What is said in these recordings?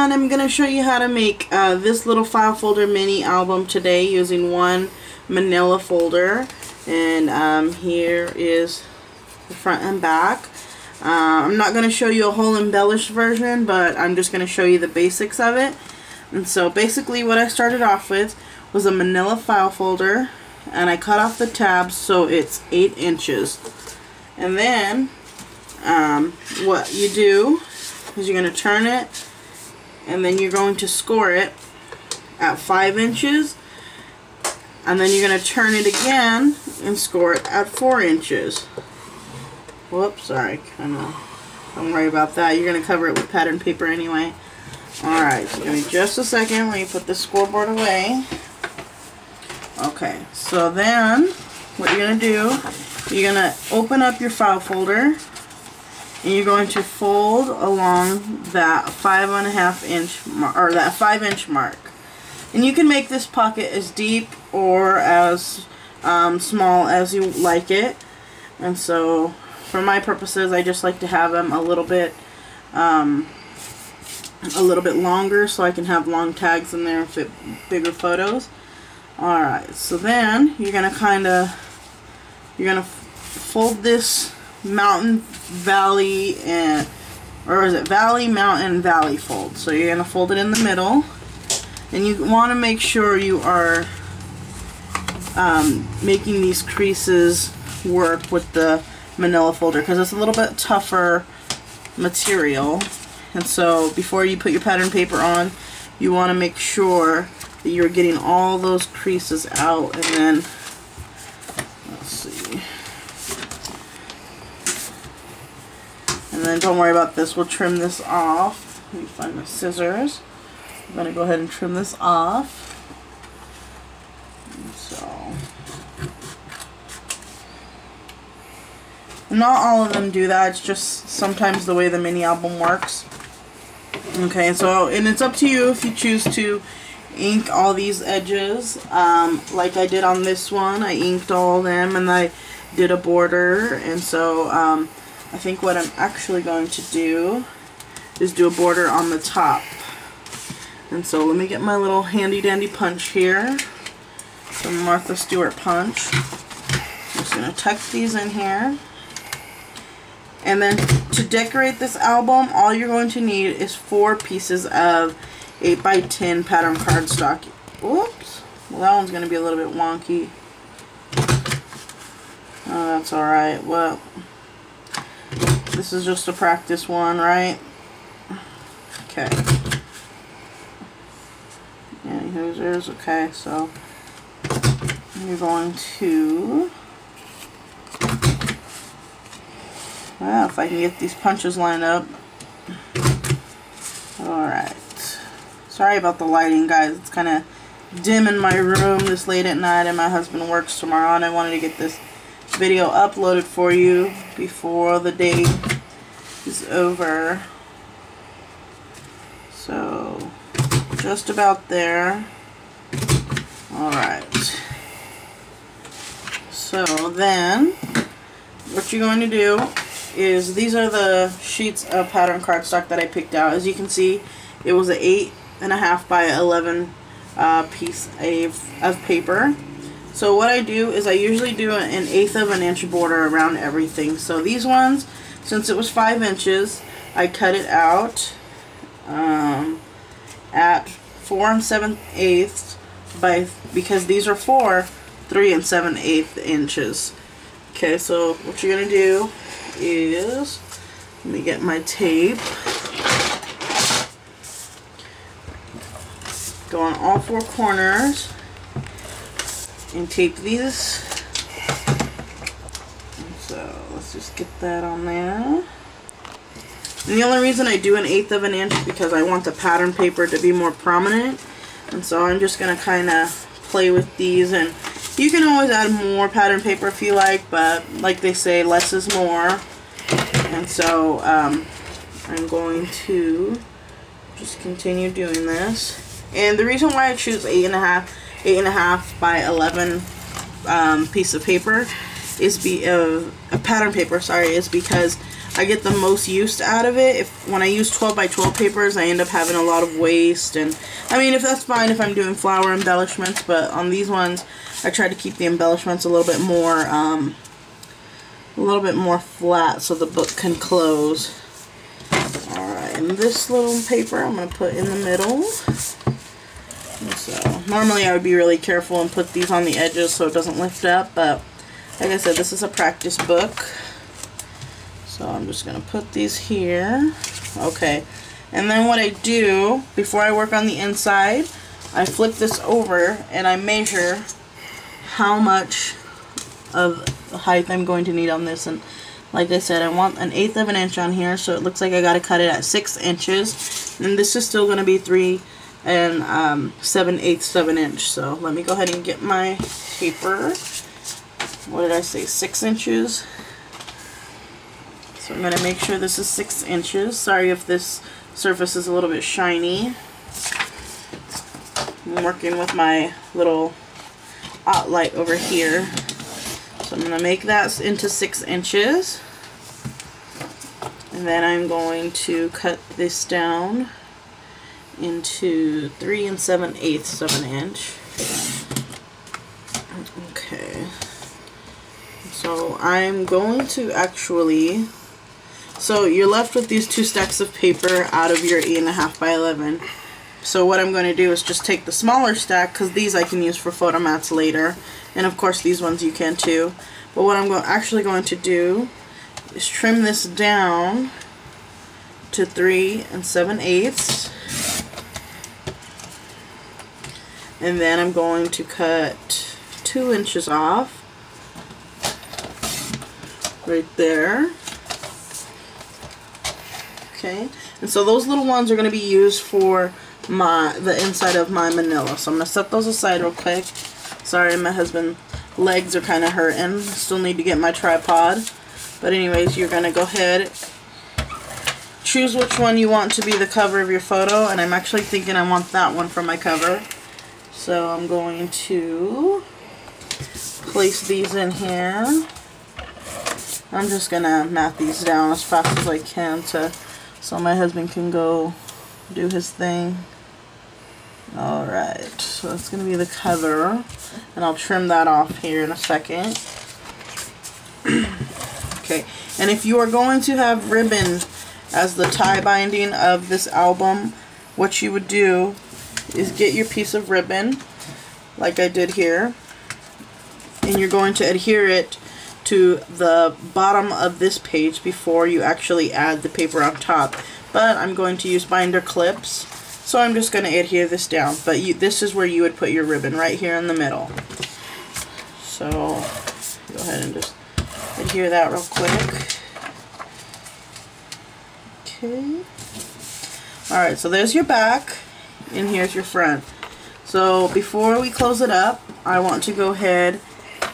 and I'm going to show you how to make this little file folder mini album today using one manila folder. And here is the front and back. I'm not going to show you a whole embellished version, but I'm just going to show you the basics of it. And so basically what I started off with was a manila file folder, and I cut off the tabs so it's 8 inches. And then what you do is you're going to turn it, and then you're going to score it at 5 inches, and then you're going to turn it again and score it at 4 inches. Whoops, sorry, don't worry about that. You're going to cover it with pattern paper anyway. Alright, so give me just a second. Let me put the scoreboard away. Okay, so then what you're going to do, you're going to open up your file folder, and you're going to fold along that 5.5 inch mark, or that 5-inch mark. And you can make this pocket as deep or as small as you like it. And so, for my purposes, I just like to have them a little bit longer, so I can have long tags in there and fit bigger photos. Alright, so then you're gonna fold this mountain, valley, and or is it valley, mountain, valley fold. So you're gonna fold it in the middle, and you want to make sure you are making these creases work with the manila folder, because it's a little bit tougher material. And so before you put your pattern paper on, you want to make sure that you're getting all those creases out. And then let's see. And then don't worry about this. We'll trim this off. Let me find my scissors. I'm going to go ahead and trim this off. So, not all of them do that. It's just sometimes the way the mini album works. Okay, so, and it's up to you if you choose to ink all these edges. Like I did on this one, I inked all of them, and I did a border. And so, I think what I'm actually going to do is do a border on the top. And so let me get my little handy dandy punch here. Some Martha Stewart punch. I'm just going to tuck these in here. And then to decorate this album, all you're going to need is 4 pieces of 8x10 pattern cardstock. Whoops. Well, that one's going to be a little bit wonky. Oh, that's alright. Well, this is just a practice one, right? Okay. And here's yours. Okay, so you're going to, well, if I can get these punches lined up. Alright. Sorry about the lighting, guys. It's kind of dim in my room this late at night, and my husband works tomorrow, and I wanted to get this video uploaded for you before the day is over. So, just about there. Alright. So then, what you're going to do is, these are the sheets of pattern cardstock that I picked out. As you can see, it was an 8.5 by 11 piece of paper. So what I do is I usually do an 1/8 of an inch border around everything. So these ones, since it was 5 inches, I cut it out at 4 7/8 because these are 3 7/8 inches. Okay, so what you're gonna do is, let me get my tape. Go on all 4 corners and tape these. So let's just get that on there. And the only reason I do an 1/8 of an inch is because I want the pattern paper to be more prominent. And so I'm just going to kind of play with these. And you can always add more pattern paper if you like, but like they say, less is more. And so I'm going to just continue doing this. And the reason why I choose 8.5 by 11 piece of paper is a pattern paper, sorry, is because I get the most use out of it. When I use 12 by 12 papers, I end up having a lot of waste, and I mean, if that's fine if I'm doing flower embellishments, but on these ones I try to keep the embellishments a little bit more flat so the book can close. Alright, and this little paper I'm going to put in the middle. So normally I would be really careful and put these on the edges so it doesn't lift up, but like I said, this is a practice book. So I'm just going to put these here. Okay, and then what I do before I work on the inside, I flip this over and I measure how much of height I'm going to need on this. And like I said, I want 1/8 of an inch on here, so it looks like I got to cut it at 6 inches. And this is still going to be 3 7/8 of an inch. So let me go ahead and get my paper. What did I say? 6 inches. So I'm going to make sure this is 6 inches. Sorry if this surface is a little bit shiny. I'm working with my little light over here. So I'm going to make that into 6 inches. And then I'm going to cut this down into 3 7/8 of an inch. Okay. So I'm going to actually... So you're left with these 2 stacks of paper out of your 8.5 by 11. So what I'm going to do is just take the smaller stack, because these I can use for photo mats later, and of course these ones you can too. But what I'm actually going to do is trim this down to 3 7/8, and then I'm going to cut 2 inches off right there. Okay, and so those little ones are going to be used for the inside of my manila. So I'm going to set those aside real quick. Sorry, my husband's legs are kind of hurting. Still need to get my tripod. But anyways, you're going to go ahead, choose which one you want to be the cover of your photo, and I'm actually thinking I want that one for my cover. So I'm going to place these in here. I'm just going to mat these down as fast as I can so my husband can go do his thing. Alright, so that's going to be the cover, and I'll trim that off here in a second. Okay, and if you are going to have ribbon as the tie binding of this album, what you would do is get your piece of ribbon, like I did here, and you're going to adhere it to the bottom of this page before you actually add the paper on top. But I'm going to use binder clips, so I'm just going to adhere this down. But this is where you would put your ribbon, right here in the middle. So go ahead and just adhere that real quick. Okay. Alright, so there's your back, and here's your front. So before we close it up, I want to go ahead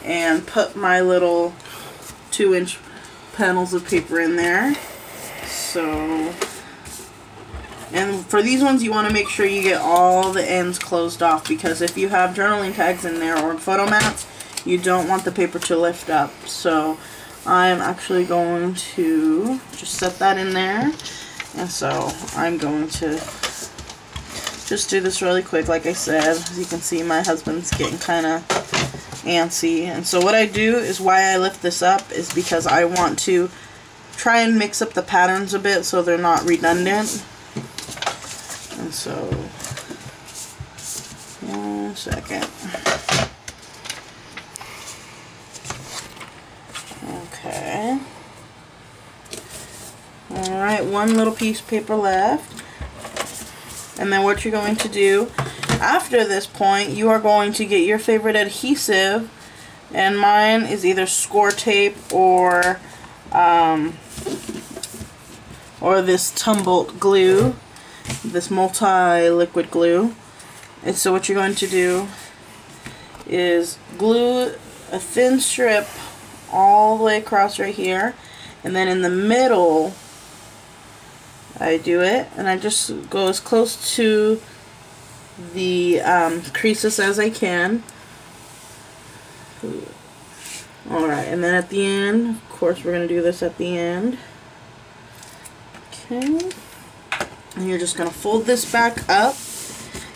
and put my little 2-inch panels of paper in there. So, and for these ones you want to make sure you get all the ends closed off, because if you have journaling tags in there or photo mats, you don't want the paper to lift up. So I'm actually going to just set that in there, and so I'm going to just do this really quick. Like I said, as you can see, my husband's getting kind of antsy, and so what I do is, why I lift this up is because I want to try and mix up the patterns a bit so they're not redundant. And so, 1 second. Okay. Alright, one little piece of paper left. And then what you're going to do after this point, you are going to get your favorite adhesive, and mine is either score tape or this Tumbolt glue, this multi-liquid glue. And so what you're going to do is glue a thin strip all the way across right here, and then in the middle I do it, and I just go as close to the creases as I can. Alright, and then at the end, of course we're going to do this at the end. Okay. And you're just going to fold this back up.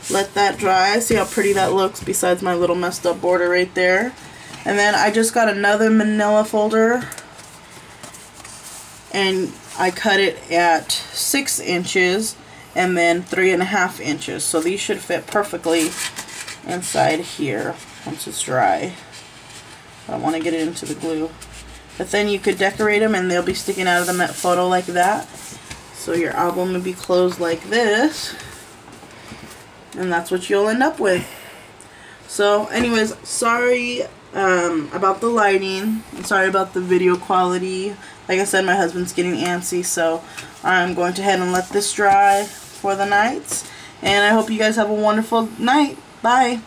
Let that dry. See how pretty that looks besides my little messed up border right there. And then I just got another manila folder. And I cut it at 6 inches and then 3.5 inches. So these should fit perfectly inside here once it's dry. I want to get it into the glue. But then you could decorate them and they'll be sticking out of the photo like that. So your album would be closed like this. And that's what you'll end up with. So anyways, sorry about the lighting. I'm sorry about the video quality. Like I said, my husband's getting antsy, so I'm going to head and let this dry for the night. And I hope you guys have a wonderful night. Bye.